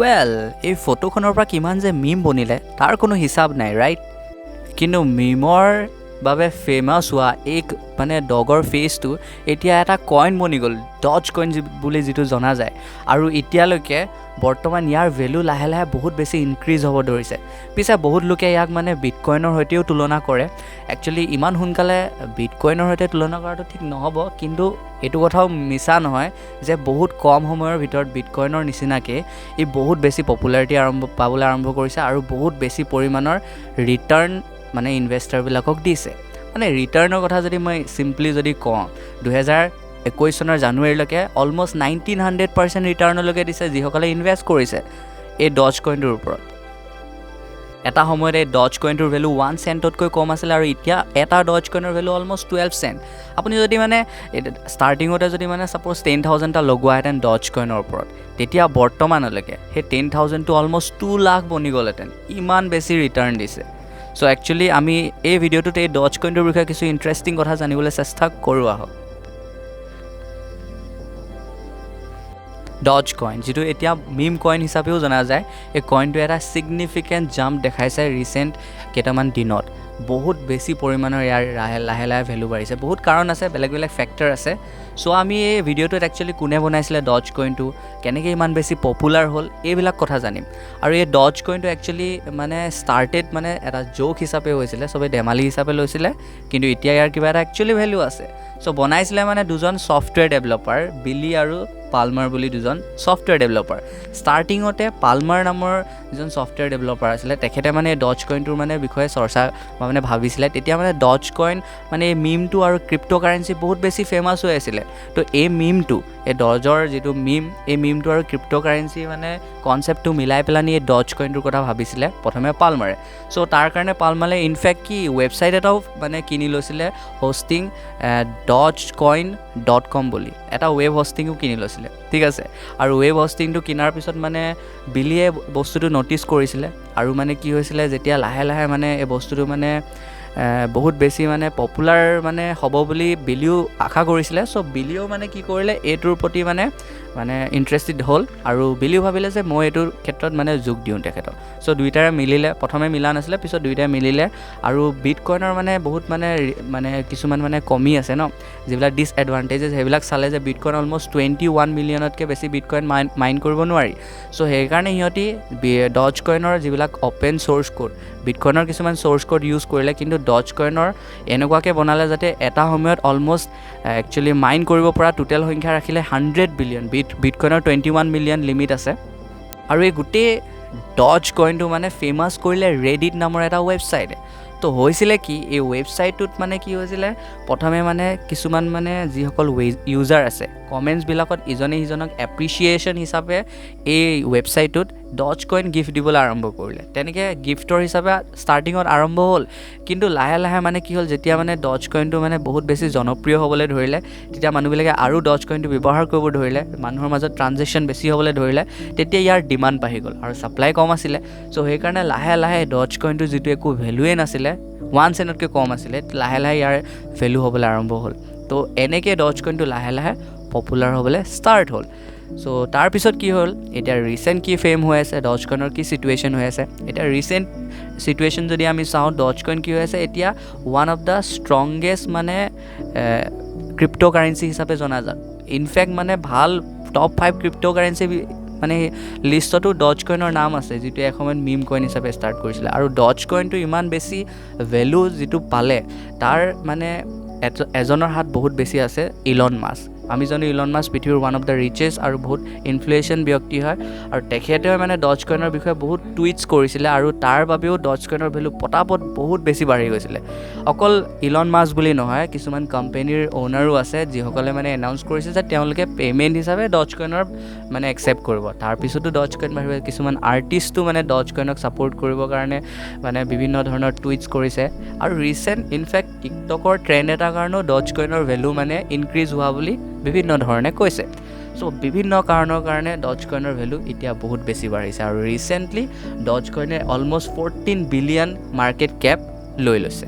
well এই ফটোখনৰ পৰা কিমান যে মিম বনিলে তাৰ কোনো হিচাপ নাই ৰাইট কিন্তু মিমৰ বাবে ফেমাছ হোৱা এই মানে ডগৰ ফেচটো এতিয়া এটা কইন বনি গ'ল ডজ কইন বুলি যিটো জনা যায় আৰু এতিয়ালৈকে বৰ্তমান ইয়াৰ ভেলু লাহে লাহে বহুত বেছি ইনক্ৰিজ হ'ব ধৰিছে পিছে বহুত লোকে ইয়াক মানে বিটকইনৰ সৈতেও তুলনা কৰে একচুৱেলি ইমান সোনকালে বিটকইনৰ সৈতে তুলনা কৰাটো ঠিক নহ'ব কিন্তু এইটো কথাও মিছা নহয় যে বহুত কম সময়ৰ ভিতৰত বিটকইনৰ নিচিনাকৈ ই বহুত বেছি পপুলাৰিটি পাবলৈ আৰম্ভ কৰিছে আৰু বহুত বেছি পৰিমাণৰ ৰিটাৰ্ণ মানে ইনভেষ্টাৰবিলাকক দিছে মানে ৰিটাৰ্ণৰ কথা যদি মই চিম্পলি যদি কওঁ 2021 চনৰ জানুৱাৰীলৈকে অলমষ্ট 1900% ৰিটাৰ্ণলৈকে দিছে যিসকলে ইনভেষ্ট কৰিছে এই ডজ কইনটোৰ ওপৰত এটা সময়ত এই ডজ কইনটোৰ ভেলু 1 চেণ্টতকৈ কম আছিলে আৰু এতিয়া এটা ডজ কইনৰ ভেলু অলমষ্ট 12 চেণ্ট আপুনি যদি মানে ষ্টাৰ্টিঙতে যদি মানে ছাপ'জ 10,000টা লগোৱাহেঁতেন ডজ কইনৰ ওপৰত তেতিয়া বৰ্তমানলৈকে সেই 10,000টো অলমষ্ট 2 লাখ বনি গ'লহেঁতেন ইমান বেছি ৰিটাৰ্ণ দিছে চ' একচুৱেলি আমি এই ভিডিঅ'টোত এই ডজ কইনটোৰ বিষয়ে কিছু ইণ্টাৰেষ্টিং কথা জানিবলৈ চেষ্টা কৰোঁ আহক ডজ কইন যিটো এতিয়া মিম কইন হিচাপেও জনা যায় এই কইনটো এটা ছিগনিফিকেণ্ট জাম্প দেখাইছে ৰিচেণ্ট কেইটামান দিনত বহুত বেছি পৰিমাণৰ ইয়াৰ লাহে লাহে ভেলু বাঢ়িছে বহুত কাৰণ আছে বেলেগ বেলেগ ফেক্টৰ আছে চ' আমি এই ভিডিঅ'টোত একচুৱেলি কোনে বনাইছিলে ডজ কইনটো কেনেকৈ ইমান বেছি পপুলাৰ হ'ল এইবিলাক কথা জানিম আৰু এই ডজ কইনটো একচুৱেলি মানে ষ্টাৰ্টেড মানে এটা জোক হিচাপে হৈছিলে চবেই ধেমালি হিচাপে লৈছিলে কিন্তু এতিয়া ইয়াৰ কিবা এটা একচুৱেলি ভেলু আছে চ' বনাইছিলে মানে দুজন ছফ্টৱেৰ ডেভেলপাৰ বিলি আৰু পালমাৰ বুলি দুজন ছফ্টৱেৰ ডেভেলপাৰ ষ্টাৰ্টিঙতে পালমাৰ নামৰ যিজন ছফ্টৱেৰ ডেভেলপাৰ আছিলে তেখেতে মানে ডজ কইনটোৰ মানে বিষয়ে চৰ্চা মানে ভাবিছিলে তেতিয়া মানে ডজ কইন মানে এই মিমটো আৰু ক্ৰিপ্ট' কাৰেঞ্চি বহুত বেছি ফেমাছ হৈ আছিলে তো এই মিমটো এই ডজৰ যিটো মিম এই মিমটো আৰু ক্ৰিপ্ট' কাৰেঞ্চি মানে কনচেপ্টটো মিলাই পেলানি এই ডজ কইনটোৰ কথা ভাবিছিলে প্ৰথমে পালমাৰে চ' তাৰ কাৰণে পালমাৰে ইনফেক্ট কি ৱেবছাইট এটাও মানে কিনি লৈছিলে হোষ্টিং dogecoin.com বুলি এটা ৱেব হোষ্টিঙো কিনি লৈছিলে ঠিক আছে আৰু ৱেব হোষ্টিংটো কিনাৰ পিছত মানে বিলিয়ে বস্তুটো ন'টিছ কৰিছিলে আৰু মানে কি হৈছিলে যেতিয়া লাহে লাহে মানে এই বস্তুটো মানে বহুত বেছি মানে পপুলাৰ মানে হ'ব বুলি বিলিও আশা কৰিছিলে চ' বিলিও মানে কি কৰিলে এইটোৰ প্ৰতি মানে ইণ্টাৰেষ্টেড হ'ল আৰু বিলিও ভাবিলে যে মই এইটোৰ ক্ষেত্ৰত মানে যোগ দিওঁ তেখেতক চ' দুইটাৰে মিলিলে প্ৰথমে মিলা নাছিলে পিছত দুইটাই মিলিলে আৰু বিটকইনৰ মানে বহুত মানে কিছুমান মানে কমি আছে ন যিবিলাক ডিছএডভান্টেজেছ সেইবিলাক চালে যে বিটকইন অলমষ্ট 21 মিলিয়নতকৈ বেছি বিটকইন মাইন কৰিব নোৱাৰি চ' সেইকাৰণে সিহঁতি ডজ কইনৰ যিবিলাক অ'পেন চ'ৰ্চ কোড বিটকইনৰ কিছুমান চ'ৰ্চ কোড ইউজ কৰিলে কিন্তু ডজ কইনৰ এনেকুৱাকৈ বনালে যাতে এটা সময়ত অলমষ্ট একচুৱেলি মাইন কৰিব পৰা টোটেল সংখ্যা ৰাখিলে 100 বিলিয়ন বিটকইনৰ 21 মিলিয়ন লিমিট আছে আৰু এই গোটেই ডজ কইনটো মানে ফেমাছ কৰিলে ৰেডিট নামৰ এটা ৱেবছাইটে তো হৈছিলে কি এই ৱেবছাইটটোত মানে কি হৈছিলে প্ৰথমে মানে কিছুমান মানে যিসকল ইউজাৰ আছে কমেণ্টছবিলাকত ইজনে সিজনক এপ্ৰিচিয়েশ্যন হিচাপে এই ৱেবছাইটটোত ডজ কইন গিফ্ট দিবলৈ আৰম্ভ কৰিলে তেনেকৈ গিফ্টৰ হিচাপে ষ্টাৰ্টিঙত আৰম্ভ হ'ল কিন্তু লাহে লাহে মানে কি হ'ল যেতিয়া মানে ডজ কইনটো মানে বহুত বেছি জনপ্ৰিয় হ'বলৈ ধৰিলে তেতিয়া মানুহবিলাকে আৰু ডজ কইনটো ব্যৱহাৰ কৰিব ধৰিলে মানুহৰ মাজত ট্ৰানজেকশ্যন বেছি হ'বলৈ ধৰিলে তেতিয়া ইয়াৰ ডিমাণ্ড বাঢ়ি গ'ল আৰু ছাপ্লাই কম আছিলে চ' সেইকাৰণে লাহে লাহে ডজ কইনটো যিটো একো ভেলুৱে নাছিলে 1 চেণ্টতকৈ কম আছিলে লাহে লাহে ইয়াৰ ভেলু হ'বলৈ আৰম্ভ হ'ল তো এনেকৈ ডজ কইনটো লাহে লাহে পপুলাৰ হ'বলৈ ষ্টাৰ্ট হ'ল চ' তাৰপিছত কি হ'ল এতিয়া ৰিচেণ্ট কি ফেম হৈ আছে ডজ কইনৰ কি চিটুৱেশ্যন হৈ আছে এতিয়া ৰিচেণ্ট চিটুৱেশ্যন যদি আমি চাওঁ ডজ কইন কি হৈ আছে এতিয়া ওৱান অফ দ্য ষ্ট্ৰংগেষ্ট মানে ক্ৰিপ্ট' কাৰেঞ্চি হিচাপে জনাজাত ইনফেক্ট মানে ভাল টপ 5 ক্ৰিপ্ট' কাৰেঞ্চি মানে লিষ্টতো ডজ কইনৰ নাম আছে যিটো এসময়ত মিম কইন হিচাপে ষ্টাৰ্ট কৰিছিলে আৰু ডজ কইনটো ইমান বেছি ভেলু যিটো পালে তাৰ মানে এজনৰ হাত বহুত বেছি আছে ইলন মাস্ক আমি জানো ইলন মাস্ক পৃথিৱীৰ ওৱান অফ দ্য ৰিচেষ্ট আৰু বহুত ইনফ্লুৱেঞ্চিয়েল ব্যক্তি হয় আৰু তেখেতেও মানে ডজ কইনৰ বিষয়ে বহুত টুইটছ কৰিছিলে আৰু তাৰ বাবেও ডজ কইনৰ ভেলু পটাপট বহুত বেছি বাঢ়ি গৈছিলে অকল ইলন মাস্ক বুলি নহয় কিছুমান কোম্পানীৰ অ'নাৰো আছে যিসকলে মানে এনাউন্স কৰিছে যে তেওঁলোকে পে'মেণ্ট হিচাপে ডজ কইনৰ মানে একচেপ্ট কৰিব তাৰপিছতো ডজ কইন বাঢ়িব কিছুমান আৰ্টিষ্টো মানে ডজ কইনক ছাপোৰ্ট কৰিবৰ কাৰণে মানে বিভিন্ন ধৰণৰ টুইটছ কৰিছে আৰু ৰিচেণ্ট ইনফেক্ট টিকটকৰ ট্ৰেণ্ড এটাৰ কাৰণেও ডজ কইনৰ ভেলু মানে ইনক্ৰিজ হোৱা বুলি বিভিন্ন ধৰণে কৈছে চ' বিভিন্ন কাৰণৰ কাৰণে ডজ কইনৰ ভেলু এতিয়া বহুত বেছি বাঢ়িছে আৰু ৰিচেণ্টলি ডজ কইনে অলমষ্ট 14 বিলিয়ন মাৰ্কেট কেপ লৈ লৈছে